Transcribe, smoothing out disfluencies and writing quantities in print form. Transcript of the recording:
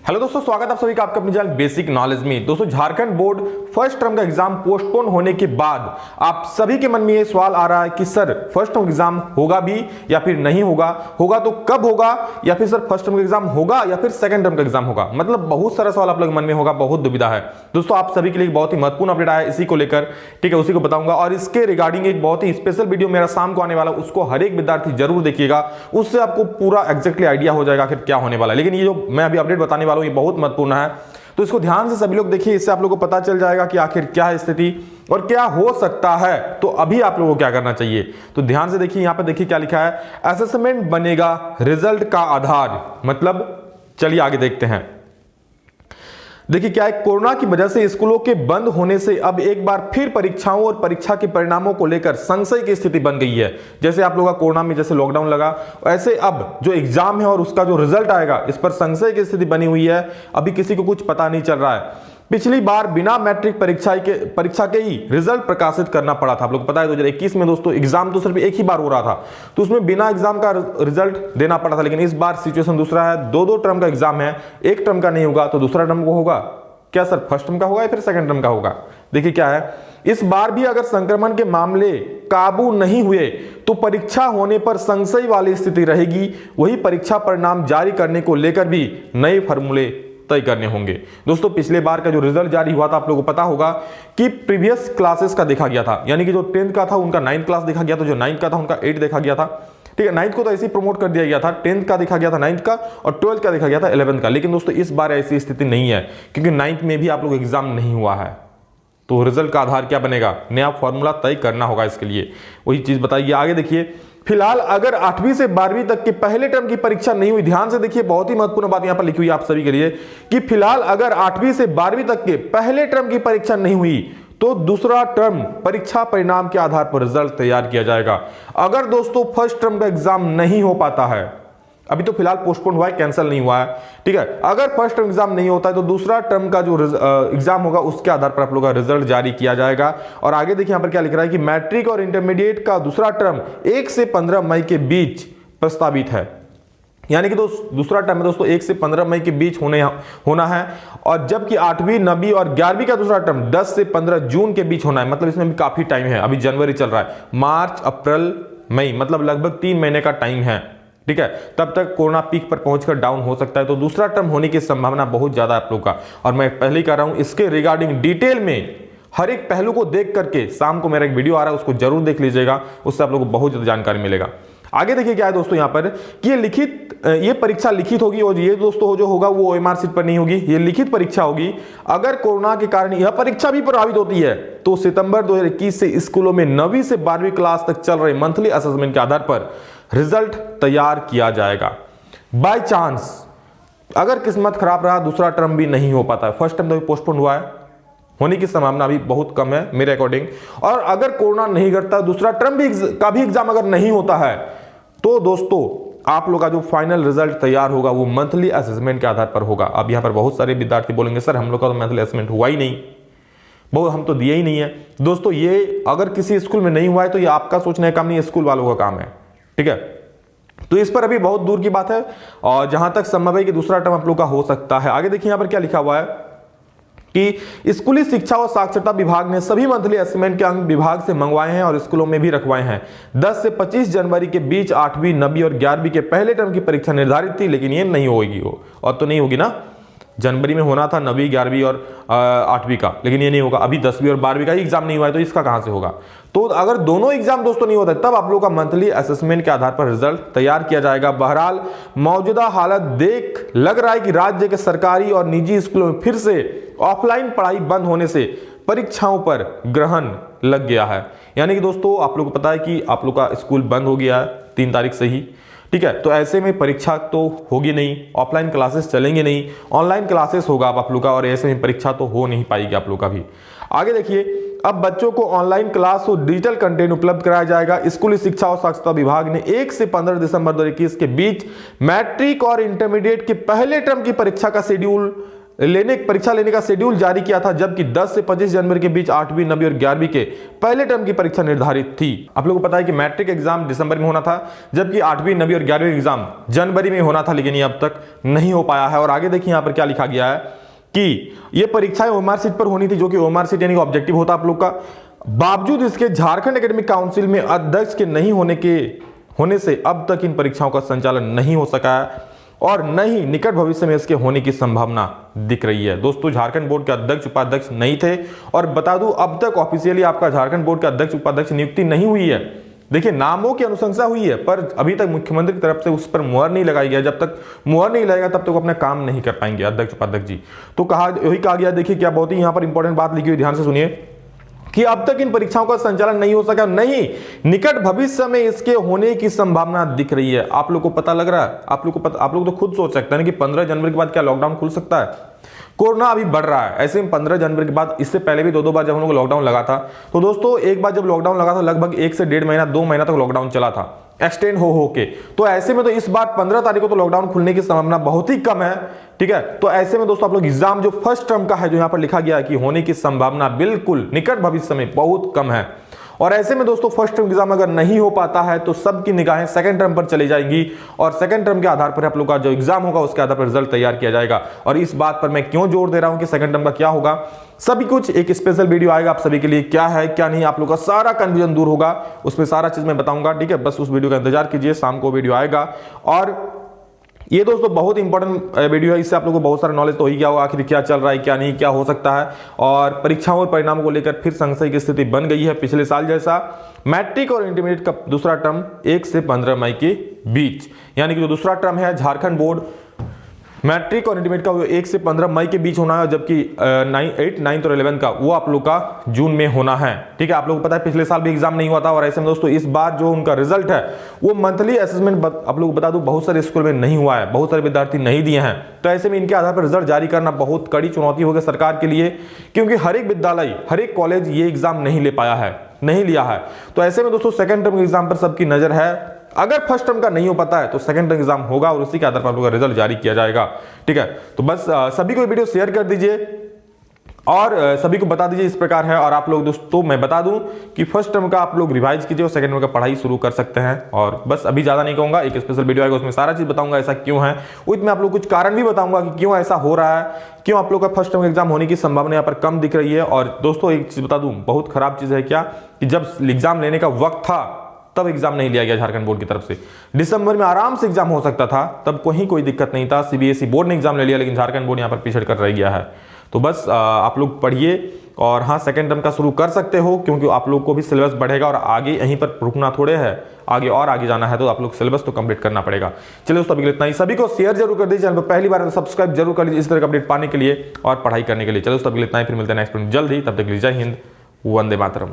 Hello दोस्तों, स्वागत आप सभी का आपके अपने चैनल बेसिक नॉलेज में। दोस्तों, झारखंड बोर्ड फर्स्ट टर्म का एग्जाम पोस्टपोन होने के बाद आप सभी के मन में ये सवाल आ रहा है कि सर फर्स्ट टर्म एग्जाम होगा भी या फिर नहीं होगा, होगा तो कब होगा, या फिर सर फर्स्ट टर्म का एग्जाम होगा या फिर सेकंड टर्म का एग्जाम होगा। मतलब बहुत सारा सवाल आप लोग मन में होगा, बहुत दुविधा है। दोस्तों, आप सभी के लिए बहुत ही महत्वपूर्ण अपडेट आया इसी को लेकर, ठीक है, उसी को बताऊंगा। और इसके रिगार्डिंग एक बहुत ही स्पेशल वीडियो मेरा शाम को आने वाला, उसको हर एक विद्यार्थी जरूर देखिएगा, उससे आपको पूरा एग्जैक्टली आइडिया हो जाएगा आखिर क्या होने वाला है। लेकिन ये जो मैं अभी अपडेट बताने वाला हूं ये बहुत महत्वपूर्ण है, तो इसको ध्यान से सभी लोग देखिए। इससे आप लोगों को पता चल जाएगा कि आखिर क्या है स्थिति और क्या हो सकता है। तो अभी आप लोगों को क्या करना चाहिए, तो ध्यान से देखिए। यहां पर देखिए क्या लिखा है, असेसमेंट बनेगा रिजल्ट का आधार। मतलब चलिए आगे देखते हैं। देखिए क्या है, कोरोना की वजह से स्कूलों के बंद होने से अब एक बार फिर परीक्षाओं और परीक्षा के परिणामों को लेकर संशय की स्थिति बन गई है। जैसे आप लोगों का कोरोना में जैसे लॉकडाउन लगा, ऐसे अब जो एग्जाम है और उसका जो रिजल्ट आएगा, इस पर संशय की स्थिति बनी हुई है। अभी किसी को कुछ पता नहीं चल रहा है। पिछली बार बिना मैट्रिक परीक्षा के ही रिजल्ट प्रकाशित करना पड़ा था। आप लोग को पता है 2021 में दोस्तों एग्जाम तो सिर्फ एक ही बार हो रहा था, तो उसमें बिना एग्जाम का रिजल्ट देना पड़ा था। लेकिन इस बार सिचुएशन दूसरा है, दो टर्म का एग्जाम है, एक टर्म का नहीं होगा तो दूसरा टर्म को होगा। क्या सर फर्स्ट टर्म का होगा या फिर सेकंड टर्म का होगा? देखिए क्या है, इस बार भी अगर संक्रमण के मामले काबू नहीं हुए तो परीक्षा होने पर संशय वाली स्थिति रहेगी। वही परीक्षा परिणाम जारी करने को लेकर भी नए फॉर्मूले तय करने होंगे। दोस्तों, पिछले बार का जो रिजल्ट जारी हुआ था आप लोगों को पता होगा कि प्रीवियस क्लासेस का देखा गया था, यानी कि जो 10th का था उनका 9th क्लास देखा गया था, जो 9th का था उनका 8 देखा गया था। ठीक है, 9th को तो ऐसे ही प्रमोट कर दिया गया था, 10th का देखा गया था 9th का, और 12th का देखा गया था 11th का। लेकिन दोस्तों इस बार ऐसी स्थिति नहीं है, क्योंकि 9th में भी आप लोग एग्जाम नहीं हुआ है। तो रिजल्ट का आधार क्या बनेगा, नया फॉर्मूला तय करना होगा इसके लिए, वही चीज बताइए। आगे देखिए, फिलहाल अगर 8वीं से 12वीं तक के पहले टर्म की परीक्षा नहीं हुई, ध्यान से देखिए, बहुत ही महत्वपूर्ण बात यहां पर लिखी हुई है आप सभी के लिए कि फिलहाल अगर 8वीं से 12वीं तक के पहले टर्म की परीक्षा नहीं हुई तो दूसरा टर्म परीक्षा परिणाम के आधार पर रिजल्ट तैयार किया जाएगा। अगर दोस्तों फर्स्ट टर्म का एग्जाम नहीं हो पाता है, अभी तो फिलहाल पोस्टपोन हुआ है, कैंसिल नहीं हुआ है, ठीक है, अगर फर्स्ट टर्म एग्जाम नहीं होता है तो दूसरा टर्म का जो एग्जाम होगा उसके आधार पर आप लोगों का रिजल्ट जारी किया जाएगा। और आगे देखिए यहां पर क्या लिख रहा है कि मैट्रिक और इंटरमीडिएट का दूसरा टर्म 1 से 15 मई के बीच प्रस्तावित है। यानी कि दूसरा टर्म दोस्तों 1 से 15 मई के बीच होना है, और जबकि 8वीं 9वीं और 11वीं का दूसरा टर्म 10 से 15 जून के बीच होना है। मतलब इसमें भी काफी टाइम है, अभी जनवरी चल रहा है, मार्च अप्रैल मई, मतलब लगभग 3 महीने का टाइम है। ठीक है, तब तक कोरोना पीक पर पहुंचकर डाउन हो सकता है, तो दूसरा टर्म होने की संभावना बहुत ज्यादा है आप लोग का। और मैं पहले ही कह रहा हूं, इसके रिगार्डिंग डिटेल में हर एक पहलू को देख करके शाम को मेरा एक वीडियो आ रहा है, उसको जरूर देख लीजिएगा, उससे आप लोगों को बहुत ज्यादा जानकारी मिलेगा। आगे देखिए क्या है दोस्तों यहां पर कि ये परीक्षा लिखित होगी, और ये दोस्तों जो होगा वो OMR शीट पर नहीं होगी, ये लिखित परीक्षा होगी। अगर कोरोना के कारण यह परीक्षा भी प्रभावित होती है तो सितंबर 2021 से स्कूलों में 9वीं से 12वीं क्लास तक चल रहे मंथली असेसमेंट के आधार पर रिजल्ट तैयार किया जाएगा। बाय चांस अगर किस्मत खराब रहा, दूसरा टर्म भी नहीं हो पाता है, फर्स्ट टर्म तो पोस्टपोन हुआ है, होने की संभावना अभी बहुत कम है मेरे अकॉर्डिंग। और अगर कोरोना नहीं घटता, दूसरा टर्म का भी एग्जाम अगर नहीं होता है, तो दोस्तों आप लोग का जो फाइनल रिजल्ट तैयार होगा वो मंथली असेसमेंट के आधार पर होगा। अब यहां पर बहुत सारे विद्यार्थी बोलेंगे सर हम लोग का तो मंथली असेसमेंट हुआ ही नहीं, बहुत हम तो दिए ही नहीं है। दोस्तों ये अगर किसी स्कूल में नहीं हुआ है तो ये आपका सोचने का काम नहीं है, स्कूल वालों का काम है, ठीक है। तो इस पर अभी बहुत दूर की बात है, और जहां तक संभव है कि दूसरा टर्म आप लोग का हो सकता है। आगे देखिए यहां पर क्या लिखा हुआ है कि स्कूली शिक्षा और साक्षरता विभाग ने सभी मंथली असेसमेंट के अंक विभाग से मंगवाए हैं और स्कूलों में भी रखवाए हैं। 10 से 25 जनवरी के बीच 8वीं 9वीं और 11वीं के पहले टर्म की परीक्षा निर्धारित थी, लेकिन ये नहीं होगी, और तो नहीं होगी ना, जनवरी में होना था 9वीं 11वीं और 8वीं का, लेकिन ये नहीं होगा। अभी 10वीं और 12वीं का ही एग्जाम नहीं हुआ है, तो इसका कहां से होगा? तो अगर दोनों एग्जाम दोस्तों नहीं होता तब आप लोगों का मंथली असेसमेंट के आधार पर रिजल्ट तैयार किया जाएगा। बहरहाल मौजूदा हालत देख लग रहा है कि राज्य के सरकारी और निजी स्कूलों में फिर से ऑफलाइन पढ़ाई बंद होने से परीक्षाओं पर ग्रहण लग गया है। यानी कि दोस्तों आप लोग को पता है कि आप लोग का स्कूल बंद हो गया है 3 तारीख से ही, ठीक है। तो ऐसे में परीक्षा तो होगी नहीं, ऑफलाइन क्लासेस चलेंगे नहीं, ऑनलाइन क्लासेस होगा आप लोग का, और ऐसे में परीक्षा तो हो नहीं पाएगी आप लोग का भी। आगे देखिए, अब बच्चों को ऑनलाइन क्लास और डिजिटल कंटेंट उपलब्ध कराया जाएगा। स्कूली शिक्षा और साक्षरता विभाग ने 1 से 15 दिसंबर 2021 के बीच मैट्रिक और इंटरमीडिएट के पहले टर्म की परीक्षा का शेड्यूल परीक्षा लेने का शेड्यूल जारी किया था, जबकि 10 से 25 जनवरी के बीच 8वीं 9वीं और 11वीं के पहले टर्म की परीक्षा निर्धारित थी। आप लोगों को पता है कि मैट्रिक एग्जाम दिसंबर में होना था, जबकि 8वीं 9वीं और 11वीं एग्जाम जनवरी में होना था, लेकिन ये अब तक नहीं हो पाया है। और आगे देखिए यहाँ पर क्या लिखा गया है कि ये परीक्षाएं ओएमआर सीट पर होनी थी, जो कि ओएमआर सीट यानी ऑब्जेक्टिव होता आप लोग का। बावजूद इसके झारखंड एकेडमिक काउंसिल में अध्यक्ष के नहीं होने से अब तक इन परीक्षाओं का संचालन नहीं हो सका है और न ही निकट भविष्य में इसके होने की संभावना दिख रही है। दोस्तों, झारखंड बोर्ड के अध्यक्ष उपाध्यक्ष नहीं थे, और बता दूं अब तक ऑफिशियली आपका झारखंड बोर्ड के अध्यक्ष उपाध्यक्ष नियुक्ति नहीं हुई है। देखिए, नामों की अनुशंसा हुई है, पर अभी तक मुख्यमंत्री की तरफ से उस पर मुहर नहीं लगाई गया। जब तक मुहर नहीं लगेगा तब तक वो अपना काम नहीं कर पाएंगे अध्यक्ष उपाध्यक्ष जी। तो यही कहा गया। देखिए क्या बहुत ही यहाँ पर इंपॉर्टेंट बात लिखी हुई, ध्यान से सुनिए कि अब तक इन परीक्षाओं का संचालन नहीं हो सका, नहीं निकट भविष्य में इसके होने की संभावना दिख रही है। आप लोग को पता लग रहा है? आप लोग तो खुद सोच सकते हैं कि 15 जनवरी के बाद क्या लॉकडाउन खुल सकता है? कोरोना अभी बढ़ रहा है, ऐसे में 15 जनवरी के बाद, इससे पहले भी 2 बार जब हम लोग लॉकडाउन लगा था, तो दोस्तों एक बार जब लॉकडाउन लगा था लगभग 1 से 1.5 महीना 2 महीना तक लॉकडाउन चला था, एक्सटेंड हो के। तो ऐसे में तो इस बार 15 तारीख को तो लॉकडाउन खुलने की संभावना बहुत ही कम है, ठीक है। तो ऐसे में दोस्तों आप लोग एग्जाम जो फर्स्ट टर्म का है, जो यहाँ पर लिखा गया है कि होने की संभावना बिल्कुल निकट भविष्य में बहुत कम है। और ऐसे में दोस्तों फर्स्ट टर्म एग्जाम अगर नहीं हो पाता है तो सबकी निगाहें सेकंड टर्म पर चली जाएंगी, और सेकंड टर्म के आधार पर आप लोग का जो एग्जाम होगा उसके आधार पर रिजल्ट तैयार किया जाएगा। और इस बात पर मैं क्यों जोर दे रहा हूं कि सेकंड टर्म का क्या होगा, सभी कुछ एक स्पेशल वीडियो आएगा आप सभी के लिए, क्या है क्या नहीं, आप लोग का सारा कंफ्यूजन दूर होगा, उसमें सारा चीज मैं बताऊंगा, ठीक है। बस उस वीडियो का इंतजार कीजिए, शाम को वीडियो आएगा। और ये दोस्तों बहुत इंपॉर्टेंट वीडियो है, इससे आप लोगों को बहुत सारा नॉलेज तो हो ही गया होगा, आखिर क्या चल रहा है क्या नहीं, क्या हो सकता है। और परीक्षाओं और परिणामों को लेकर फिर संशय की स्थिति बन गई है पिछले साल जैसा। मैट्रिक और इंटरमीडिएट का दूसरा टर्म 1 से 15 मई के बीच, यानी कि जो दूसरा टर्म है झारखंड बोर्ड मैट्रिक और इंटरमीडिएट का वो 1 से 15 मई के बीच होना है, जबकि 8, 9 और 11 का वो आप लोग का जून में होना है, ठीक है। आप लोगों को पता है पिछले साल भी एग्जाम नहीं हुआ था, और ऐसे में दोस्तों इस बार जो उनका रिजल्ट है वो मंथली असेसमेंट आप लोगों को बता दूं बहुत सारे स्कूल में नहीं हुआ है, बहुत सारे विद्यार्थी नहीं दिए हैं। तो ऐसे में इनके आधार पर रिजल्ट जारी करना बहुत कड़ी चुनौती होगी सरकार के लिए, क्योंकि हर एक विद्यालय हर एक कॉलेज ये एग्जाम नहीं ले पाया है, नहीं लिया है। तो ऐसे में दोस्तों सेकंड टर्म एग्जाम पर सबकी नजर है। अगर फर्स्ट टर्म का नहीं हो पाता है तो सेकंड टर्म एग्जाम होगा, और उसी के आधार पर आप लोगों का रिजल्ट जारी किया जाएगा, ठीक है। तो बस सभी को वीडियो शेयर कर दीजिए और सभी को बता दीजिए इस प्रकार है। और आप लोग दोस्तों मैं बता दूं कि फर्स्ट टर्म का आप लोग रिवाइज कीजिए और सेकंड टर्म का पढ़ाई शुरू कर सकते हैं। और बस अभी ज्यादा नहीं कहूंगा, एक स्पेशल वीडियो आएगा उसमें सारा चीज बताऊंगा ऐसा क्यों है, उसमें आप लोग कुछ कारण भी बताऊंगा कि क्यों ऐसा हो रहा है, क्यों आप लोग का फर्स्ट टर्म एग्जाम होने की संभावना यहाँ पर कम दिख रही है। और दोस्तों एक चीज बता दूं, बहुत खराब चीज है क्या कि जब एग्जाम लेने का वक्त था तब एग्जाम नहीं लिया गया झारखंड बोर्ड की तरफ से। दिसंबर में आराम से एग्जाम हो सकता था, तब कोई दिक्कत नहीं था, सीबीएसई बोर्ड ने एग्जाम ले लिया, लेकिन झारखंड बोर्ड यहाँ पर पिछड़ कर रह गया है। तो बस आप लोग पढ़िए, और हाँ सेकंड टर्म का शुरू कर सकते हो, क्योंकि आप लोग को भी सिलेबस बढ़ेगा और आगे यहीं पर रुकना थोड़े है, आगे और आगे जाना है, तो आप लोग सिलेबस तो कंप्लीट करना पड़ेगा। चलिए दोस्तों अभी इतना ही, सभी को शेयर जरूर कर दीजिए, चैनल पर पहली बार सब्सक्राइब जरूर कर लीजिए इस तरह का अपडेट पाने के लिए और पढ़ाई करने के लिए। चलिए दोस्तों अभी इतना ही, फिर मिलते हैं नेक्स्ट वीडियो जल्द ही, तब तक के लिए जय हिंद, वंदे मातरम।